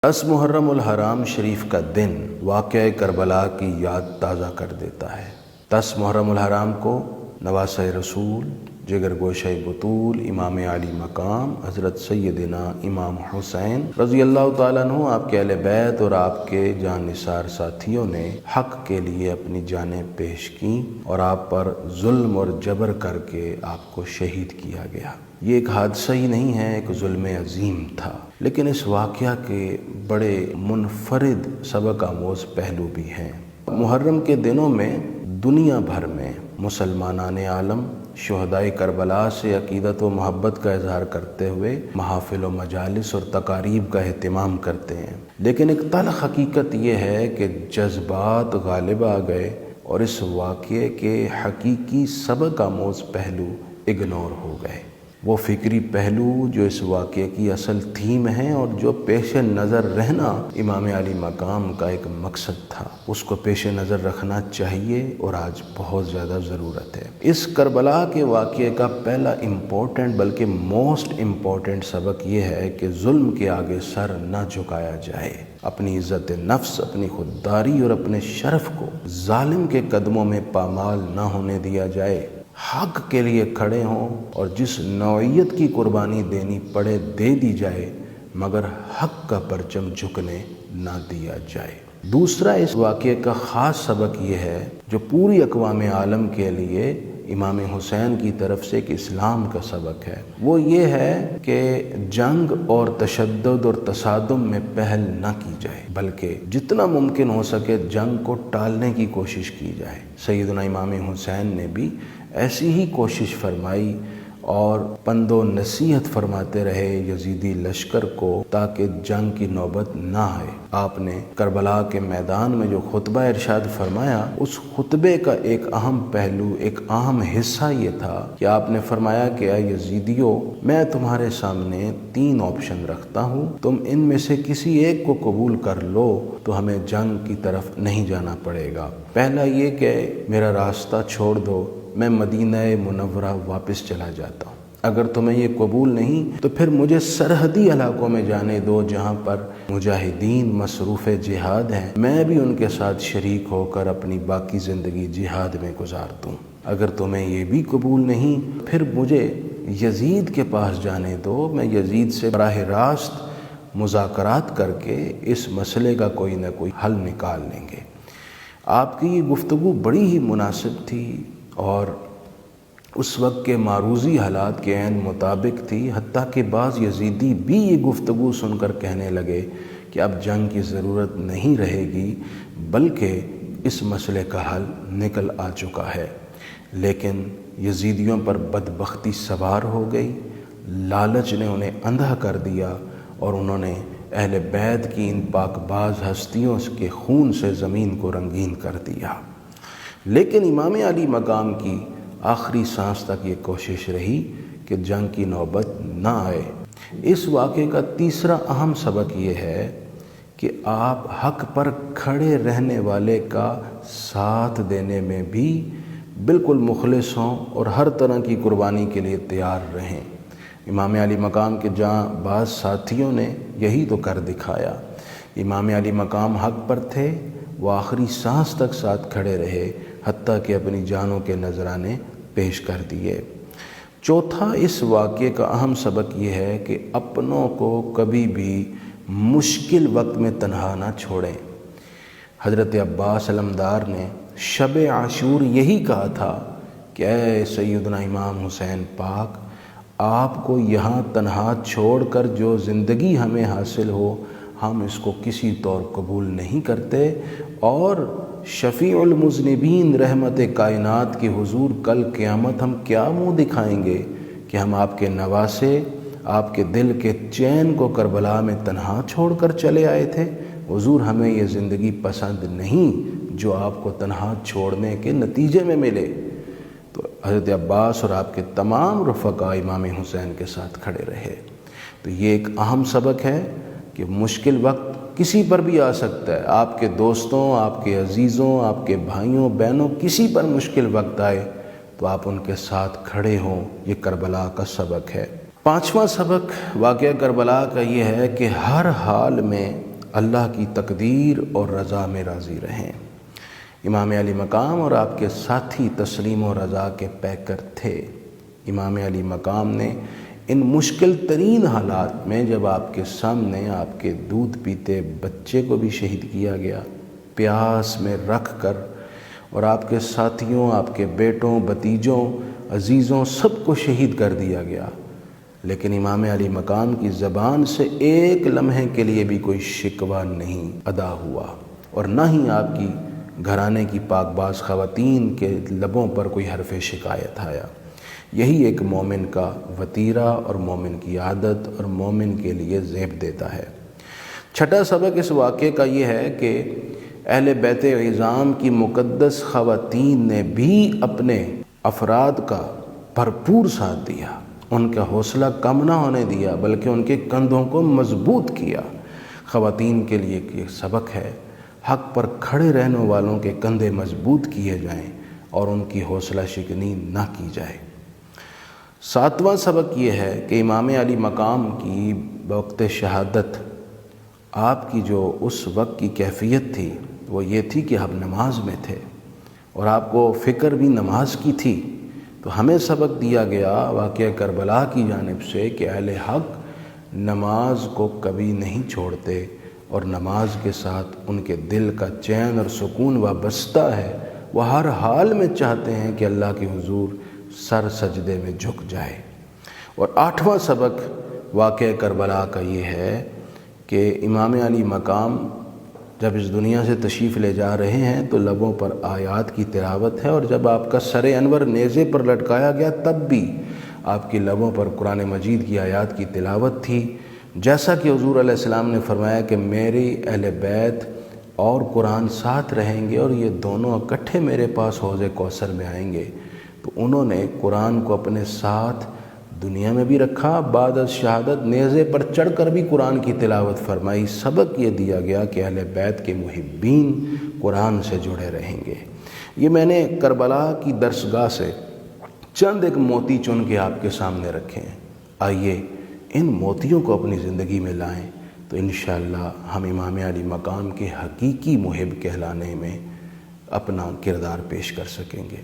10 محرم الحرام شریف کا دن واقعہ کربلا کی یاد تازہ کر دیتا ہے۔ 10 محرم الحرام کو نواسۂ رسول، جگر گوشہ بطول، امام علی مقام حضرت سیدنا امام حسین رضی اللہ تعالیٰ عنہ، آپ کے اہل بیت اور آپ کے جان نثار ساتھیوں نے حق کے لیے اپنی جانیں پیش کیں اور آپ پر ظلم اور جبر کر کے آپ کو شہید کیا گیا۔ یہ ایک حادثہ ہی نہیں ہے، ایک ظلم عظیم تھا، لیکن اس واقعہ کے بڑے منفرد سبق آموز پہلو بھی ہیں۔ محرم کے دنوں میں دنیا بھر میں مسلمانان عالم شہدائے کربلا سے عقیدت و محبت کا اظہار کرتے ہوئے محافل و مجالس اور تقاریب کا اہتمام کرتے ہیں، لیکن ایک تلخ حقیقت یہ ہے کہ جذبات غالب آ گئے اور اس واقعے کے حقیقی سبق آموز پہلو اگنور ہو گئے۔ وہ فکری پہلو جو اس واقعے کی اصل تھیم ہے اور جو پیش نظر رہنا امام علی مقام کا ایک مقصد تھا، اس کو پیش نظر رکھنا چاہیے اور آج بہت زیادہ ضرورت ہے۔ اس کربلا کے واقعے کا پہلا امپورٹنٹ بلکہ موسٹ امپورٹنٹ سبق یہ ہے کہ ظلم کے آگے سر نہ جھکایا جائے، اپنی عزت نفس، اپنی خودداری اور اپنے شرف کو ظالم کے قدموں میں پامال نہ ہونے دیا جائے۔ حق کے لیے کھڑے ہوں اور جس نوعیت کی قربانی دینی پڑے دے دی جائے، مگر حق کا پرچم جھکنے نہ دیا جائے۔ دوسرا اس واقعے کا خاص سبق یہ ہے جو پوری اقوام عالم کے لیے امام حسین کی طرف سے ایک اسلام کا سبق ہے، وہ یہ ہے کہ جنگ اور تشدد اور تصادم میں پہل نہ کی جائے، بلکہ جتنا ممکن ہو سکے جنگ کو ٹالنے کی کوشش کی جائے۔ سیدنا امام حسین نے بھی ایسی ہی کوشش فرمائی اور پند و نصیحت فرماتے رہے یزیدی لشکر کو تاکہ جنگ کی نوبت نہ آئے۔ آپ نے کربلا کے میدان میں جو خطبہ ارشاد فرمایا، اس خطبے کا ایک اہم پہلو، ایک اہم حصہ یہ تھا کہ آپ نے فرمایا کہ اے یزیدیو، میں تمہارے سامنے 3 آپشن رکھتا ہوں، تم ان میں سے کسی ایک کو قبول کر لو تو ہمیں جنگ کی طرف نہیں جانا پڑے گا۔ پہلا یہ کہ میرا راستہ چھوڑ دو، میں مدینہ منورہ واپس چلا جاتا ہوں۔ اگر تمہیں یہ قبول نہیں تو پھر مجھے سرحدی علاقوں میں جانے دو جہاں پر مجاہدین مصروف جہاد ہیں، میں بھی ان کے ساتھ شریک ہو کر اپنی باقی زندگی جہاد میں گزار دوں۔ اگر تمہیں یہ بھی قبول نہیں پھر مجھے یزید کے پاس جانے دو، میں یزید سے براہ راست مذاکرات کر کے اس مسئلے کا کوئی نہ کوئی حل نکال لیں گے۔ آپ کی یہ گفتگو بڑی ہی مناسب تھی اور اس وقت کے معروضی حالات کے عین مطابق تھی، حتیٰ کہ بعض یزیدی بھی یہ گفتگو سن کر کہنے لگے کہ اب جنگ کی ضرورت نہیں رہے گی، بلکہ اس مسئلے کا حل نکل آ چکا ہے۔ لیکن یزیدیوں پر بدبختی سوار ہو گئی، لالچ نے انہیں اندھا کر دیا اور انہوں نے اہل بیت کی ان پاک باز ہستیوں کے خون سے زمین کو رنگین کر دیا۔ لیکن امام علی مقام کی آخری سانس تک یہ کوشش رہی کہ جنگ کی نوبت نہ آئے۔ اس واقعے کا تیسرا اہم سبق یہ ہے کہ آپ حق پر کھڑے رہنے والے کا ساتھ دینے میں بھی بالکل مخلص ہوں اور ہر طرح کی قربانی کے لیے تیار رہیں۔ امام علی مقام کے جہاں بعض ساتھیوں نے یہی تو کر دکھایا۔ امام علی مقام حق پر تھے، وہ آخری سانس تک ساتھ کھڑے رہے، حتیٰ کہ اپنی جانوں کے نذرانے پیش کر دیے۔ چوتھا اس واقعے کا اہم سبق یہ ہے کہ اپنوں کو کبھی بھی مشکل وقت میں تنہا نہ چھوڑیں۔ حضرت عباس علمدار نے شب عاشور یہی کہا تھا کہ اے سیدنا امام حسین پاک، آپ کو یہاں تنہا چھوڑ کر جو زندگی ہمیں حاصل ہو، ہم اس کو کسی طور قبول نہیں کرتے، اور شفیع المذنبین رحمت کائنات کی حضور کل قیامت ہم کیا منہ دکھائیں گے کہ ہم آپ کے نواسے، آپ کے دل کے چین کو کربلا میں تنہا چھوڑ کر چلے آئے تھے۔ حضور ہمیں یہ زندگی پسند نہیں جو آپ کو تنہا چھوڑنے کے نتیجے میں ملے۔ تو حضرت عباس اور آپ کے تمام رفقا امام حسین کے ساتھ کھڑے رہے۔ تو یہ ایک اہم سبق ہے کہ مشکل وقت کسی پر بھی آ سکتا ہے، آپ کے دوستوں، آپ کے عزیزوں، آپ کے بھائیوں بہنوں، کسی پر مشکل وقت آئے تو آپ ان کے ساتھ کھڑے ہوں۔ یہ کربلا کا سبق ہے۔ پانچواں سبق واقعہ کربلا کا یہ ہے کہ ہر حال میں اللہ کی تقدیر اور رضا میں راضی رہیں۔ امام علی مقام اور آپ کے ساتھی تسلیم و رضا کے پیکر تھے۔ امام علی مقام نے ان مشکل ترین حالات میں جب آپ کے سامنے آپ کے دودھ پیتے بچے کو بھی شہید کیا گیا، پیاس میں رکھ کر، اور آپ کے ساتھیوں، آپ کے بیٹوں، بھتیجوں، عزیزوں سب کو شہید کر دیا گیا، لیکن امام علی مقام کی زبان سے ایک لمحے کے لیے بھی کوئی شکوہ نہیں ادا ہوا، اور نہ ہی آپ کی گھرانے کی پاک باز خواتین کے لبوں پر کوئی حرف شکایت آیا۔ یہی ایک مومن کا وتیرہ اور مومن کی عادت اور مومن کے لیے زیب دیتا ہے۔ چھٹا سبق اس واقعے کا یہ ہے کہ اہل بیت عظام کی مقدس خواتین نے بھی اپنے افراد کا بھرپور ساتھ دیا، ان کا حوصلہ کم نہ ہونے دیا بلکہ ان کے کندھوں کو مضبوط کیا۔ خواتین کے لیے یہ سبق ہے، حق پر کھڑے رہنے والوں کے کندھے مضبوط کیے جائیں اور ان کی حوصلہ شکنی نہ کی جائے۔ ساتواں سبق یہ ہے کہ امام علی مقام کی بوقت شہادت آپ کی جو اس وقت کی کیفیت تھی وہ یہ تھی کہ آپ نماز میں تھے اور آپ کو فکر بھی نماز کی تھی۔ تو ہمیں سبق دیا گیا واقعہ کربلا کی جانب سے کہ اہل حق نماز کو کبھی نہیں چھوڑتے، اور نماز کے ساتھ ان کے دل کا چین اور سکون وابستہ ہے، وہ ہر حال میں چاہتے ہیں کہ اللہ کے حضور سر سجدے میں جھک جائے۔ اور آٹھواں سبق واقعہ کربلا کا یہ ہے کہ امام علی مقام جب اس دنیا سے تشریف لے جا رہے ہیں تو لبوں پر آیات کی تلاوت ہے، اور جب آپ کا سر انور نیزے پر لٹکایا گیا تب بھی آپ کی لبوں پر قرآن مجید کی آیات کی تلاوت تھی، جیسا کہ حضور علیہ السلام نے فرمایا کہ میری اہل بیت اور قرآن ساتھ رہیں گے اور یہ دونوں اکٹھے میرے پاس حوض کوثر میں آئیں گے۔ تو انہوں نے قرآن کو اپنے ساتھ دنیا میں بھی رکھا، بعد از شہادت نیزے پر چڑھ کر بھی قرآن کی تلاوت فرمائی۔ سبق یہ دیا گیا کہ اہل بیت کے محبین قرآن سے جڑے رہیں گے۔ یہ میں نے کربلا کی درسگاہ سے چند ایک موتی چن کے آپ کے سامنے رکھے ہیں، آئیے ان موتیوں کو اپنی زندگی میں لائیں تو انشاءاللہ ہم امام علی مقام کے حقیقی محب کہلانے میں اپنا کردار پیش کر سکیں گے۔